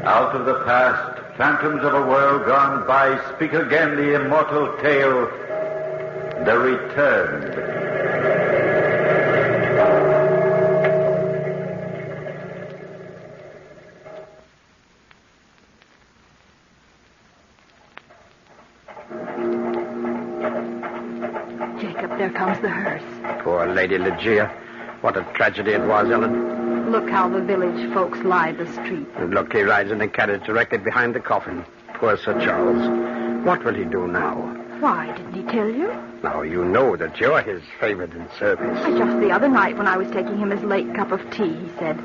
Out of the past, phantoms of a world gone by, speak again the immortal tale, The Returned. Jacob, there comes the hearse. Poor Lady Ligeia. What a tragedy it was, Ellen. Look how the village folks lined the street. And look, he rides in a carriage directly behind the coffin. Poor Sir Charles. What will he do now? Why, didn't he tell you? Now, you know that you're his favorite in service. Just the other night when I was taking him his late cup of tea, he said,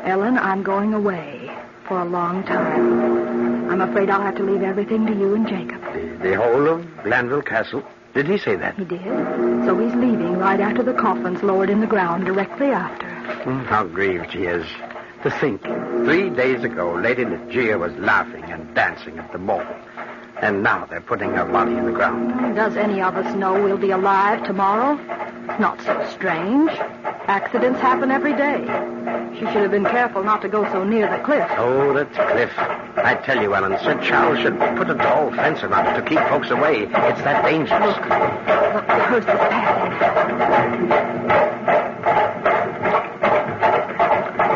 Ellen, I'm going away for a long time. I'm afraid I'll have to leave everything to you and Jacob. The whole of Glanville Castle? Did he say that? He did. So he's leaving right after the coffin's lowered in the ground, directly after. How grieved he is. To think, 3 days ago, Lady Ligeia was laughing and dancing at the mall. And now they're putting her body in the ground. Does any of us know we'll be alive tomorrow? It's not so strange. Accidents happen every day. She should have been careful not to go so near the cliff. Oh, the cliff. I tell you, Ellen, Sir Charles should put a tall fence around it to keep folks away. It's that dangerous. Look, the hearse is passing.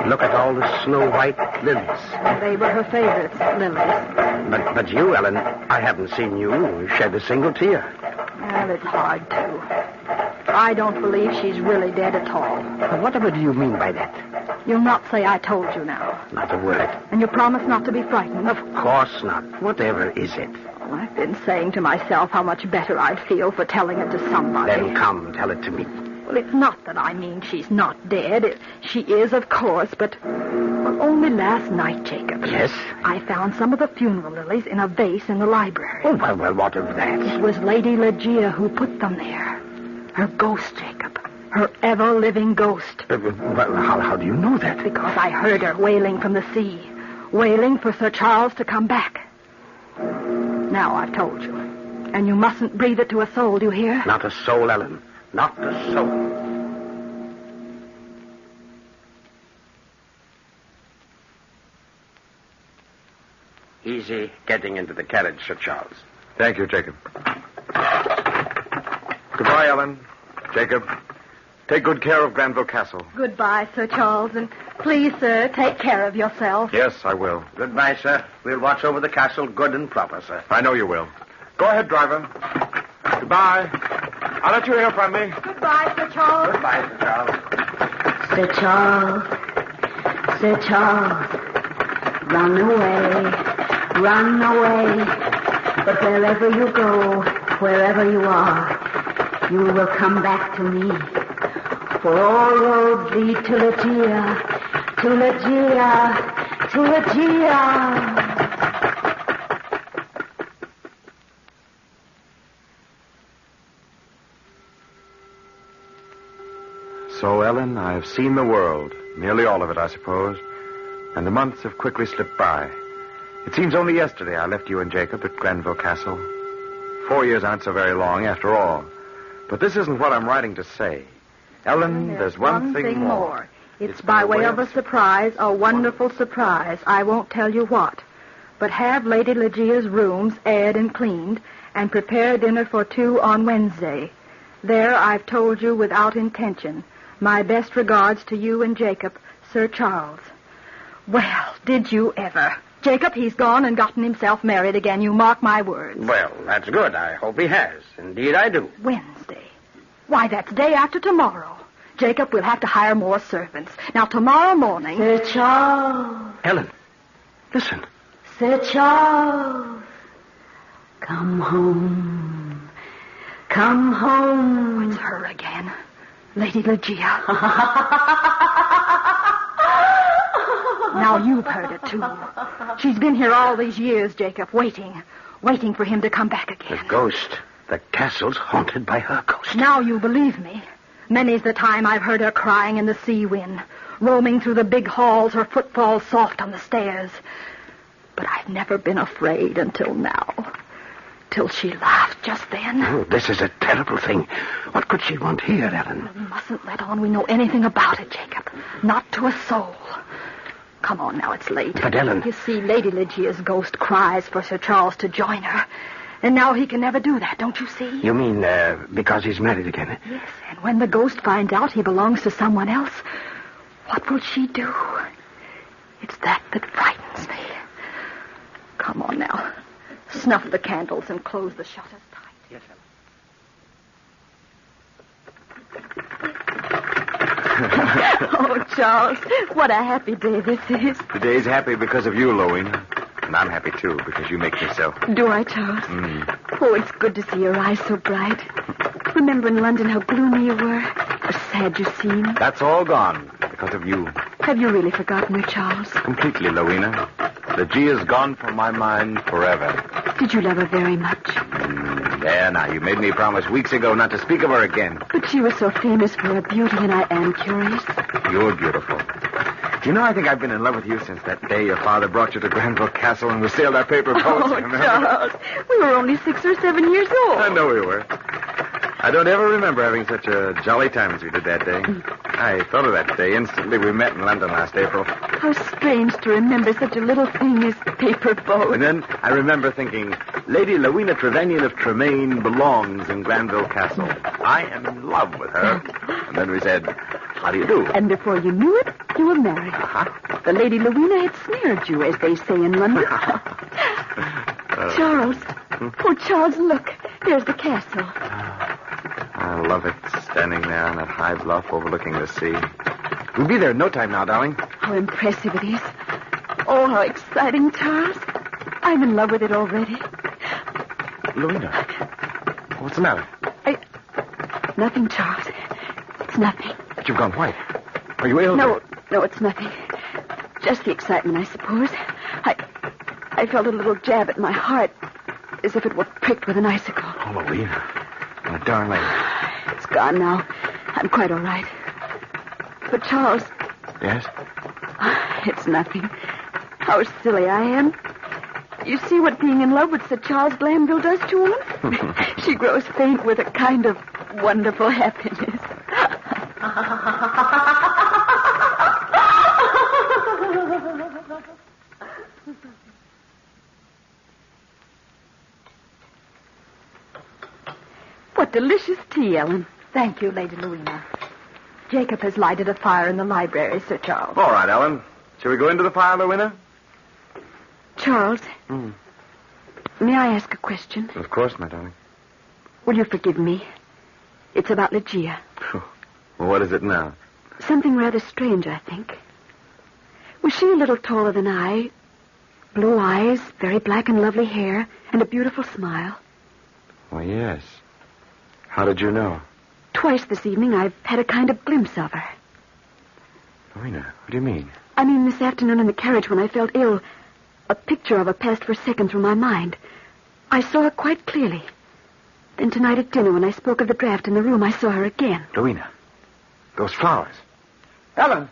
Look at all the snow-white lilies. They were her favorites, lilies. But you, Ellen, I haven't seen you shed a single tear. Well, it's hard to. I don't believe she's really dead at all. Whatever do you mean by that? You'll not say I told you now. Not a word. And you promise not to be frightened? Of course not. Whatever is it? Oh, I've been saying to myself how much better I'd feel for telling it to somebody. Then come, tell it to me. Well, it's not that I mean she's not dead. She is, of course, but... Well, only last night, Jacob. Yes? I found some of the funeral lilies in a vase in the library. Oh, well, what of that? It was Lady Ligeia who put them there. Her ghost, Jacob. Her ever-living ghost. Well, how do you know that? Because I heard her wailing from the sea. Wailing for Sir Charles to come back. Now I've told you. And you mustn't breathe it to a soul, do you hear? Not a soul, Ellen. Not a soul. Easy getting into the carriage, Sir Charles. Thank you, Jacob. Goodbye, Ellen. Jacob, take good care of Glanville Castle. Goodbye, Sir Charles, and please, sir, take care of yourself. Yes, I will. Goodbye, sir. We'll watch over the castle good and proper, sir. I know you will. Go ahead, driver. Goodbye. I'll let you hear from me. Goodbye, Sir Charles. Goodbye, Sir Charles. Sir Charles. Sir Charles. Run away. Run away. But wherever you go, wherever you are, you will come back to me. For all roads lead to Ligeia, to Ligeia, to Ligeia. So, Ellen, I've seen the world. Nearly all of it, I suppose. And the months have quickly slipped by. It seems only yesterday I left you and Jacob at Glanville Castle. 4 years aren't so very long, after all. But this isn't what I'm writing to say. Ellen, there's one thing more. It's by way of a surprise, a wonderful surprise. I won't tell you what. But have Lady Ligeia's rooms aired and cleaned, and prepare dinner for 2 on Wednesday. There I've told you without intention. My best regards to you and Jacob, Sir Charles. Well, did you ever? Jacob, he's gone and gotten himself married again. You mark my words. Well, that's good. I hope he has. Indeed, I do. Wednesday. Why, that's day after tomorrow. Jacob, we'll have to hire more servants. Now, tomorrow morning... Sir Charles. Ellen, listen. Sir Charles. Come home. Come home. It's her again. Lady Ligeia. Now you've heard it, too. She's been here all these years, Jacob, waiting for him to come back again. The ghost. The castle's haunted by her ghost. Now you believe me. Many's the time I've heard her crying in the sea wind, roaming through the big halls, her footfalls soft on the stairs. But I've never been afraid until now. Till she laughed just then. Oh, this is a terrible thing. What could she want here, Ellen? We mustn't let on we know anything about it, Jacob. Not to a soul. Come on now, it's late. But, Ellen... You see, Lady Ligeia's ghost cries for Sir Charles to join her. And now he can never do that, don't you see? You mean because he's married again? Yes, and when the ghost finds out he belongs to someone else, what will she do? It's that frightens me. Come on now. Snuff the candles and close the shutters tight. Yes, Ellen. Oh, Charles, what a happy day this is. The day's happy because of you, Louina. And I'm happy, too, because you make me so. Do I, Charles? Oh, it's good to see your eyes so bright. Remember in London how gloomy you were? How sad you seemed? That's all gone because of you. Have you really forgotten her, Charles? Completely, Louina. Ligeia's gone from my mind forever. Did you love her very much? There, now, you made me promise weeks ago not to speak of her again. But she was so famous for her beauty, and I am curious. You're beautiful. Do you know, I think I've been in love with you since that day your father brought you to Granville Castle and we sailed our paper boats. Oh, remember? Charles, we were only 6 or 7 years old. I know we were. I don't ever remember having such a jolly time as we did that day. I thought of that day instantly we met in London last April. How strange to remember such a little thing as paper boats. And then I remember thinking, Lady Lena Trevanion of Tremaine belongs in Granville Castle. I am in love with her. And then we said, how do you do? And before you knew it, you were married. Uh-huh. The Lady Lena had snared you, as they say in London. Charles. Oh, Charles, look. There's the castle. I love it, standing there on that high bluff overlooking the sea. We'll be there in no time now, darling. How impressive it is. Oh, how exciting, Charles. I'm in love with it already. Louina, what's the matter? Nothing, Charles. It's nothing. But you've gone white. Are you ill? No, it's nothing. Just the excitement, I suppose. I felt a little jab at my heart, as if it were pricked with an icicle. Oh, Louina. My darling. It's gone now. I'm quite all right. But, Charles... Yes? It's nothing. How silly I am. You see what being in love with Sir Charles Glanville does to a woman? She grows faint with a kind of wonderful happiness. What delicious tea, Ellen. Thank you, Lady Lena. Jacob has lighted a fire in the library, Sir Charles. All right, Ellen. Shall we go into the fire, Louina? Charles, may I ask a question? Of course, my darling. Will you forgive me? It's about Ligeia. Well, what is it now? Something rather strange, I think. Was she a little taller than I? Blue eyes, very black and lovely hair, and a beautiful smile. Well, yes. How did you know? Twice this evening I've had a kind of glimpse of her. Louina, what do you mean? I mean, this afternoon in the carriage when I felt ill, a picture of her passed for a second through my mind. I saw her quite clearly. Then tonight at dinner when I spoke of the draft in the room, I saw her again. Louina, those flowers. Ellen!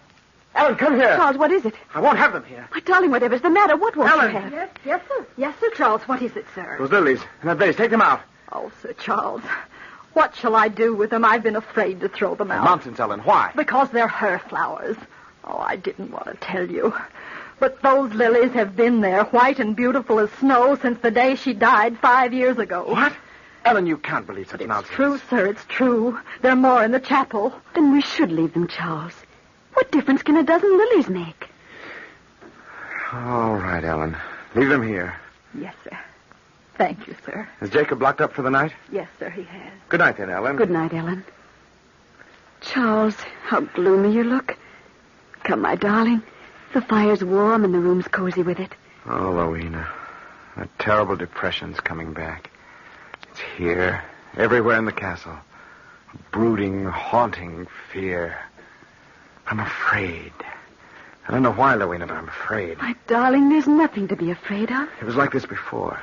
Ellen, come here. Charles, what is it? I won't have them here. My darling, whatever's the matter? What won't Ellen! you have? Yes, sir. Yes, Sir Charles. What is it, sir? Those lilies in that vase, take them out. Oh, Sir Charles. What shall I do with them? I've been afraid to throw them out. Nonsense, Ellen. Why? Because they're her flowers. Oh, I didn't want to tell you. But those lilies have been there, white and beautiful as snow, since the day she died 5 years ago. What? Ellen, you can't believe such It's nonsense. true, sir. It's true. There are more in the chapel. Then we should leave them, Charles. What difference can a dozen lilies make? All right, Ellen. Leave them here. Yes, sir. Thank you, sir. Is Jacob locked up for the night? Yes, sir, he has. Good night, then, Ellen. Good night, Ellen. Charles, how gloomy you look. Come, my darling. The fire's warm and the room's cozy with it. Oh, Louina. That terrible depression's coming back. It's here, everywhere in the castle. A brooding, haunting fear. I'm afraid. I don't know why, Louina, but I'm afraid. My darling, there's nothing to be afraid of. It was like this before.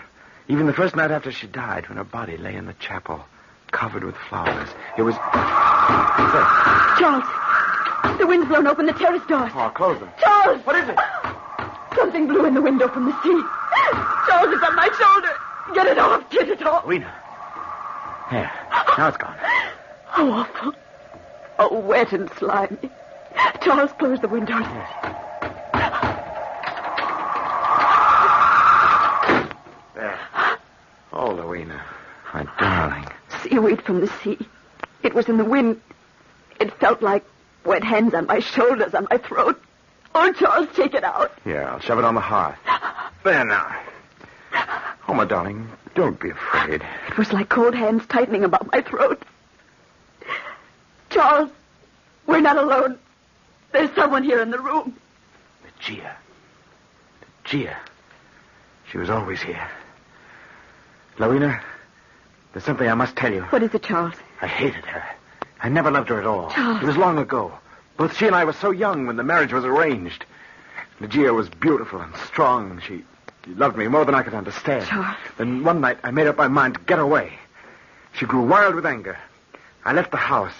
Even the first night after she died, when her body lay in the chapel, covered with flowers. It was... What's that? Charles, the wind's blown open the terrace doors. Oh, close them. Charles! What is it? Something blew in the window from the sea. Charles, it's on my shoulder. Get it off. Get it off. Louina. There. Now it's gone. How awful. Oh, wet and slimy. Charles, close the windows. Rowena. My darling. Seaweed from the sea. It was in the wind. It felt like wet hands on my shoulders, on my throat. Oh, Charles, take it out. Yeah, I'll shove it on the hearth. There now. Oh, my darling, don't be afraid. It was like cold hands tightening about my throat. Charles, we're not alone. There's someone here in the room. Ligeia. Ligeia. She was always here. Rowena, there's something I must tell you. What is it, Charles? I hated her. I never loved her at all. Charles. It was long ago. Both she and I were so young when the marriage was arranged. Ligeia was beautiful and strong. She loved me more than I could understand. Charles. Then one night I made up my mind to get away. She grew wild with anger. I left the house.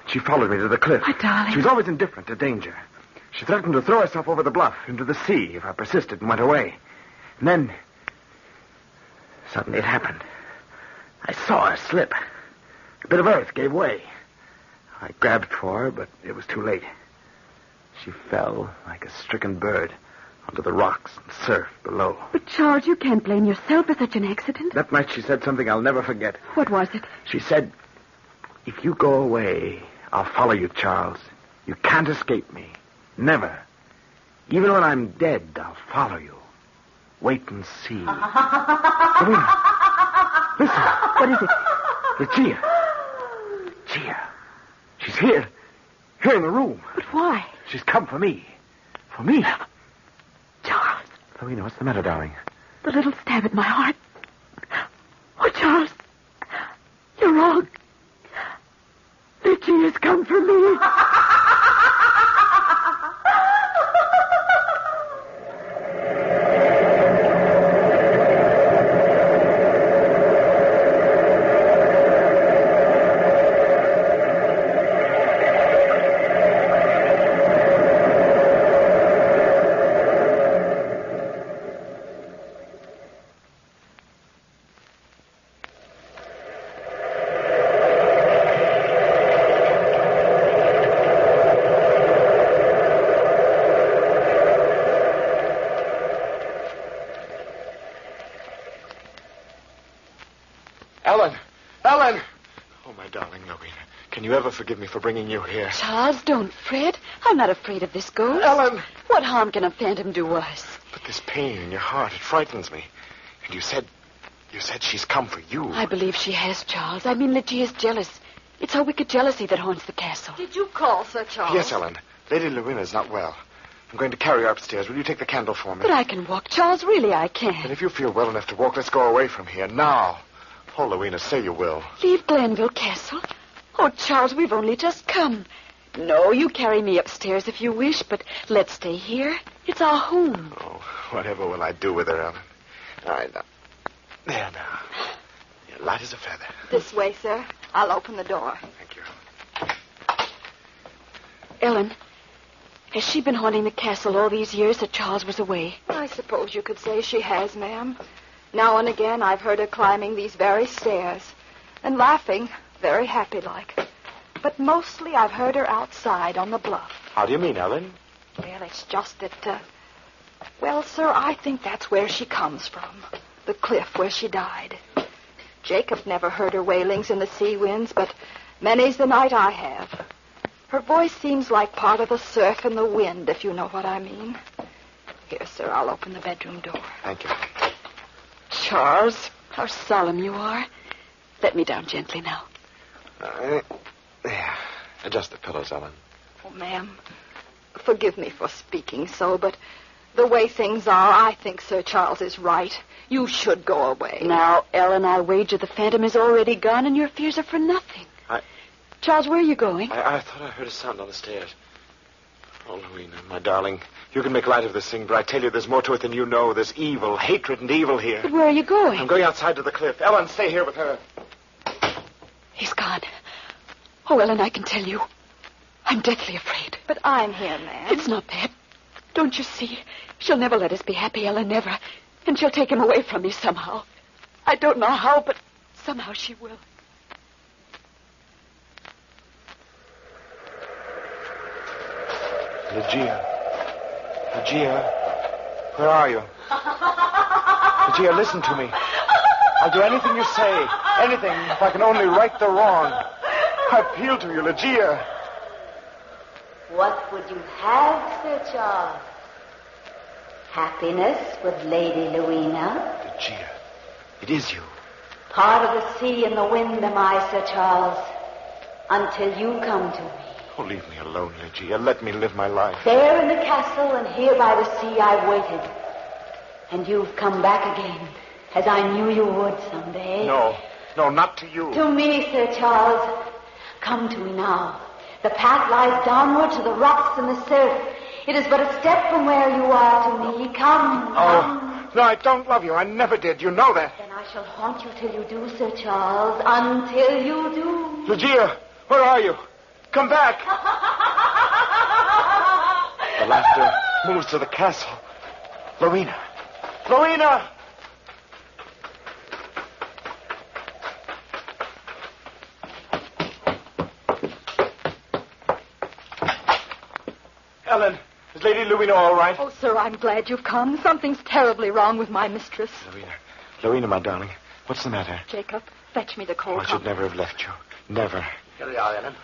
She followed me to the cliff. My darling. She was always indifferent to danger. She threatened to throw herself over the bluff into the sea if I persisted and went away. And then, suddenly it happened. I saw her slip. A bit of earth gave way. I grabbed for her, but it was too late. She fell like a stricken bird onto the rocks and surf below. But, Charles, you can't blame yourself for such an accident. That night she said something I'll never forget. What was it? She said, "If you go away, I'll follow you, Charles. You can't escape me. Never. Even when I'm dead, I'll follow you. Wait and see." Rowena, listen. What is it? Ligeia. Ligeia. She's here. Here in the room. But why? She's come for me. For me. Charles. Rowena, what's the matter, darling? The little stab at my heart. Oh, Charles. You're wrong. Ligeia's come for me. Ellen! Oh, my darling Rowena, can you ever forgive me for bringing you here? Charles, don't fret. I'm not afraid of this ghost. Ellen! What harm can a phantom do us? But this pain in your heart, it frightens me. And you said she's come for you. I believe she has, Charles. I mean, Ligeia's jealous. It's her wicked jealousy that haunts the castle. Did you call, Sir Charles? Yes, Ellen. Lady Lena's not well. I'm going to carry her upstairs. Will you take the candle for me? But I can walk, Charles. Really, I can. And if you feel well enough to walk, let's go away from here now. Oh, Rowena, say you will. Leave Glenville Castle? Oh, Charles, we've only just come. No, you carry me upstairs if you wish, but let's stay here. It's our home. Oh, whatever will I do with her, Ellen? All right, now. There now. You're light as a feather. This way, sir. I'll open the door. Thank you. Ellen, has she been haunting the castle all these years that Charles was away? I suppose you could say she has, ma'am. Now and again I've heard her climbing these very stairs and laughing, very happy-like. But mostly I've heard her outside on the bluff. How do you mean, Ellen? Well, it's just that, well, sir, I think that's where she comes from. The cliff where she died. Jacob never heard her wailings in the sea winds, but many's the night I have. Her voice seems like part of the surf and the wind, if you know what I mean. Here, sir, I'll open the bedroom door. Thank you. Charles, how solemn you are. Let me down gently now. There. Adjust the pillows, Ellen. Oh, ma'am, forgive me for speaking so, but the way things are, I think Sir Charles is right. You should go away. Now, Ellen, I'll wager the phantom is already gone and your fears are for nothing. Charles, where are you going? I thought I heard a sound on the stairs. Oh, Rowena, my darling, you can make light of this thing, but I tell you there's more to it than you know. There's evil, hatred and evil here. But where are you going? I'm going outside to the cliff. Ellen, stay here with her. He's gone. Oh, Ellen, I can tell you. I'm deathly afraid. But I'm here, ma'am. It's not that. Don't you see? She'll never let us be happy, Ellen, never. And she'll take him away from me somehow. I don't know how, but somehow she will. Ligeia, where are you? Ligeia, listen to me. I'll do anything you say. Anything, if I can only right the wrong. I appeal to you, Ligeia. What would you have, Sir Charles? Happiness with Lady Lena? Ligeia, it is you. Part of the sea and the wind am I, Sir Charles, until you come to me. Oh, leave me alone, Ligeia. Let me live my life. There in the castle and here by the sea I've waited. And you've come back again, as I knew you would someday. No, not to you. To me, Sir Charles. Come to me now. The path lies downward to the rocks and the surf. It is but a step from where you are to me. Come. No, I don't love you. I never did. You know that. Then I shall haunt you till you do, Sir Charles. Until you do. Ligeia, where are you? Come back. The laughter moves to the castle. Lorena. Ellen, is Lady Lena all right? Oh, sir, I'm glad you've come. Something's terribly wrong with my mistress. Lorena, my darling, what's the matter? Jacob, fetch me the cold I should never have left you. Never. Here we are, Ellen.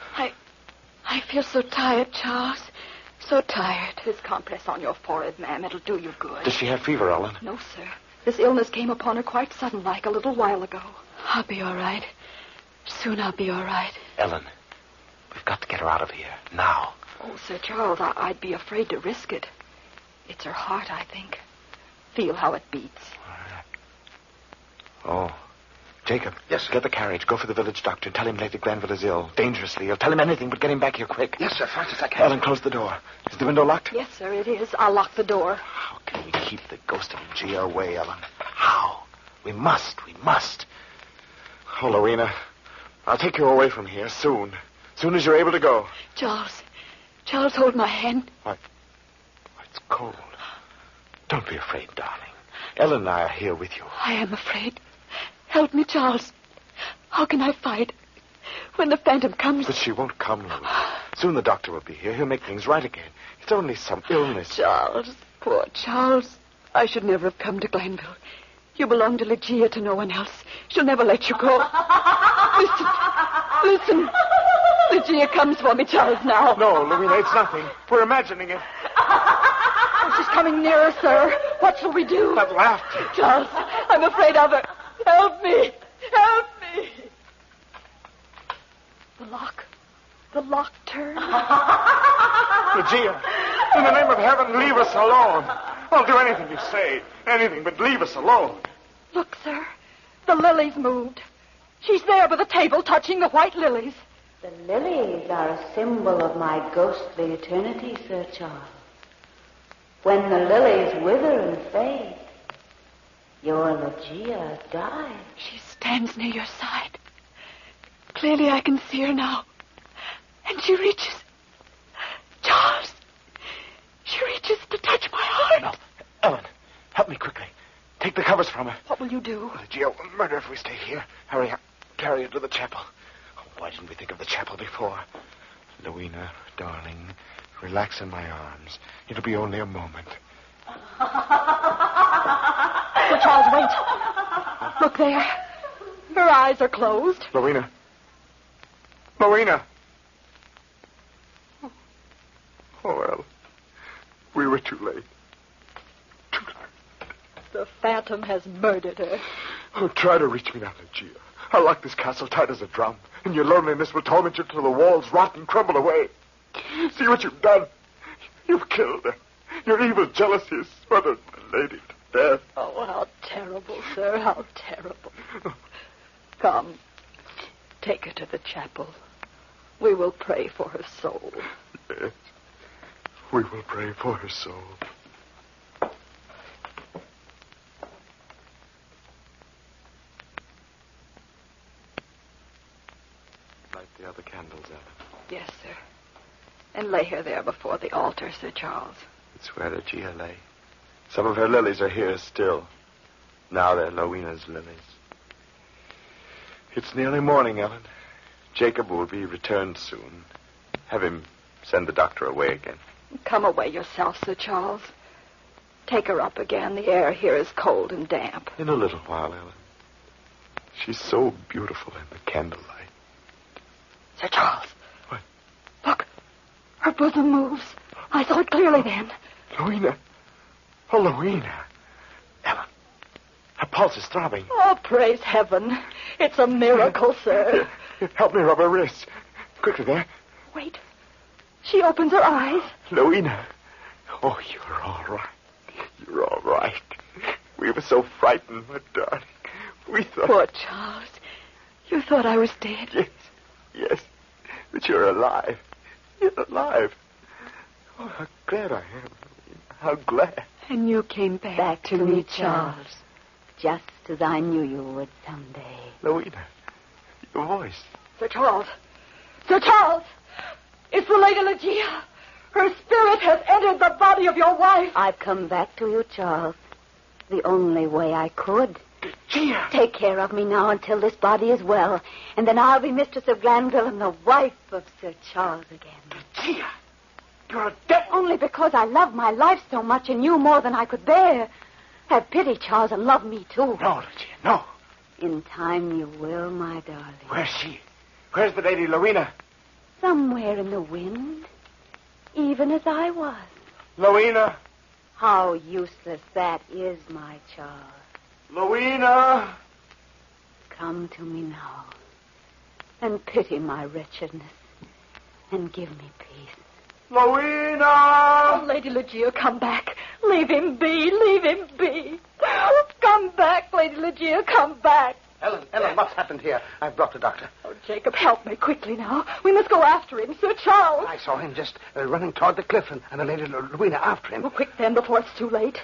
I feel so tired, Charles. So tired. This compress on your forehead, ma'am. It'll do you good. Does she have fever, Ellen? No, sir. This illness came upon her quite sudden-like a little while ago. I'll be all right. Soon I'll be all right. Ellen, we've got to get her out of here. Now. Oh, Sir Charles, I'd be afraid to risk it. It's her heart, I think. Feel how it beats. Oh. Jacob. Yes, sir. Get the carriage. Go for the village doctor. Tell him Lady Glanville is ill. Dangerously ill. Tell him anything, but get him back here quick. Yes, sir, fast as I can. Ellen, close the door. Is the window locked? Yes, sir, it is. I'll lock the door. How can we keep the ghost of Ligeia away, Ellen? How? We must. Oh, Lorena, I'll take you away from here soon. Soon as you're able to go. Charles, hold my hand. Why, it's cold. Don't be afraid, darling. Ellen and I are here with you. I am afraid. Help me, Charles. How can I fight when the phantom comes? But she won't come, Louis. Soon the doctor will be here. He'll make things right again. It's only some illness. Charles, poor Charles. I should never have come to Glanville. You belong to Ligeia, to no one else. She'll never let you go. Listen. Ligeia comes for me, Charles, now. No, Louina, it's nothing. We're imagining it. Oh, she's coming nearer, sir. What shall we do? That laughter. Charles, I'm afraid of her. Help me. The lock turned. Ligeia, in the name of heaven, leave us alone. I'll do anything you say. Anything, but leave us alone. Look, sir. The lilies moved. She's there by the table touching the white lilies. The lilies are a symbol of my ghostly eternity, Sir Charles. When the lilies wither and fade, your Ligeia dies. She stands near your side. Clearly I can see her now. And she reaches. Charles! She reaches to touch my heart. No. Ellen, help me quickly. Take the covers from her. What will you do? Ligeia will murder if we stay here. Hurry up. Carry her to the chapel. Oh, why didn't we think of the chapel before? Louina, darling, relax in my arms. It'll be only a moment. Sir Charles, wait. Look there. Her eyes are closed. Louina. Oh, well. We were too late. The phantom has murdered her. Oh, try to reach me now, Ligeia. I'll lock this castle tight as a drum, and your loneliness will torment you till the walls rot and crumble away. See what you've done. You've killed her. Your evil jealousy has smothered my lady to death. Oh, how terrible, sir, how terrible. Come, take her to the chapel. We will pray for her soul. Yes, we will pray for her soul. Light the other candles, Ellen. Yes, sir. And lay her there before the altar, Sir Charles. It's where Ligeia lay. Some of her lilies are here still. Now they're Louina's lilies. It's nearly morning, Ellen. Jacob will be returned soon. Have him send the doctor away again. Come away yourself, Sir Charles. Take her up again. The air here is cold and damp. In a little while, Ellen. She's so beautiful in the candlelight. Sir Charles. What? Look. Her bosom moves. I saw it clearly then. Louina. Oh, Louina. Ellen. Her pulse is throbbing. Oh, praise heaven. It's a miracle, sir. Help me rub her wrist. Quickly there. Wait. She opens her eyes. Louina. Oh, you're all right. You're all right. We were so frightened, my darling. We thought... Poor Charles. You thought I was dead. Yes. But you're alive. You're alive. Oh, how glad I am. How glad. And you came back to me, Charles. Just as I knew you would someday. Louina, your voice. Sir Charles. Sir Charles! It's the Lady Ligeia. Her spirit has entered the body of your wife. I've come back to you, Charles. The only way I could. Ligeia! Take care of me now until this body is well, and then I'll be mistress of Glanville and the wife of Sir Charles again. Ligeia! You're dead. Only because I love my life so much and you more than I could bear. Have pity, Charles, and love me too. No, Ligeia, no. In time you will, my darling. Where's she? Where's the Lady Louina? Somewhere in the wind, even as I was. Louina! How useless that is, my Charles. Louina! Come to me now, and pity my wretchedness, and give me peace. Louina! Oh, Lady Ligeia, come back. Leave him be. Leave him be. Come back, Lady Ligeia, come back. Ellen, what's happened here? I've brought the doctor. Oh, Jacob, help me quickly now. We must go after him, Sir Charles. I saw him just running toward the cliff and the Lady Louina after him. Oh, quick then, before it's too late.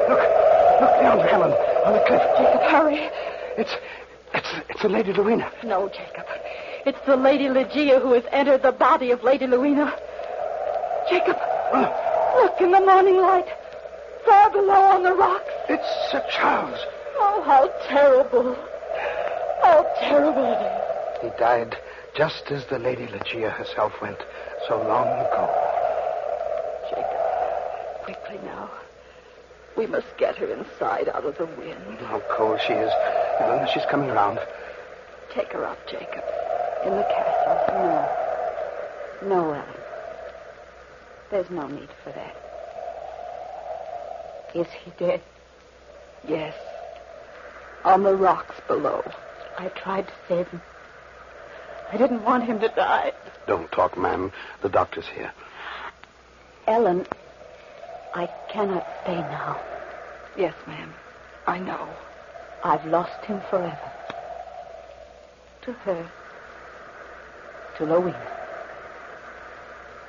Look yonder, Ellen, on the cliff. Jacob, hurry. It's the Lady Louina. No, Jacob. It's the Lady Ligeia who has entered the body of Lady Louina. Jacob, look in the morning light. Far below on the rocks. It's Sir Charles. Oh, how terrible. How terrible it is. He died just as the Lady Ligeia herself went so long ago. Jacob, quickly now. We must get her inside out of the wind. How cold she is. Ellen, she's coming around. Take her up, Jacob. In the castle. No, Ellen. There's no need for that. Is he dead? Yes. On the rocks below. I tried to save him. I didn't want him to die. Don't talk, ma'am. The doctor's here. Ellen, I cannot stay now. Yes, ma'am. I know. I've lost him forever. To her. To Louina.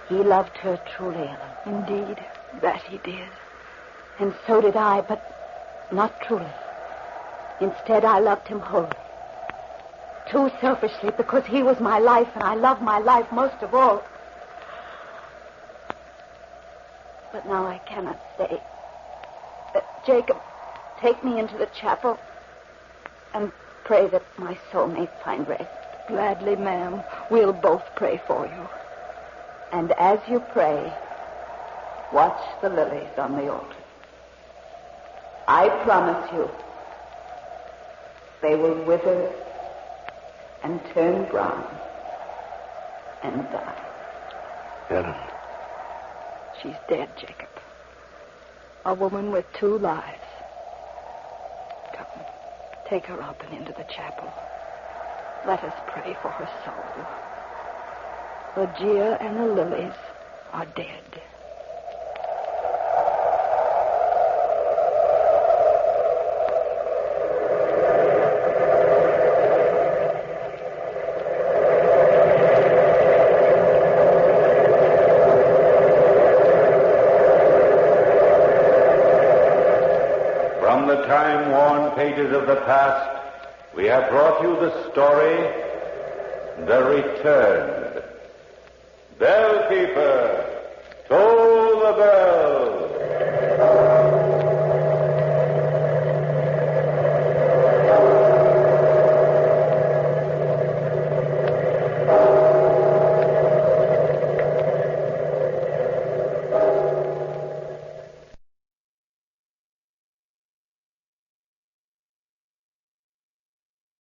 He loved her truly, Ellen. Indeed, that he did. And so did I, but not truly. Instead, I loved him wholly. Too selfishly, because he was my life, and I love my life most of all. But now I cannot stay. Jacob, take me into the chapel and pray that my soul may find rest. Gladly, ma'am. We'll both pray for you. And as you pray, watch the lilies on the altar. I promise you, they will wither and turn brown and die. Ellen. She's dead, Jacob. A woman with 2 lives. Come, take her up and into the chapel. Let us pray for her soul. Ligeia and the lilies are dead. From the time-worn pages of the past, we have brought you the story, The Returned. Bellkeeper, toll the bell.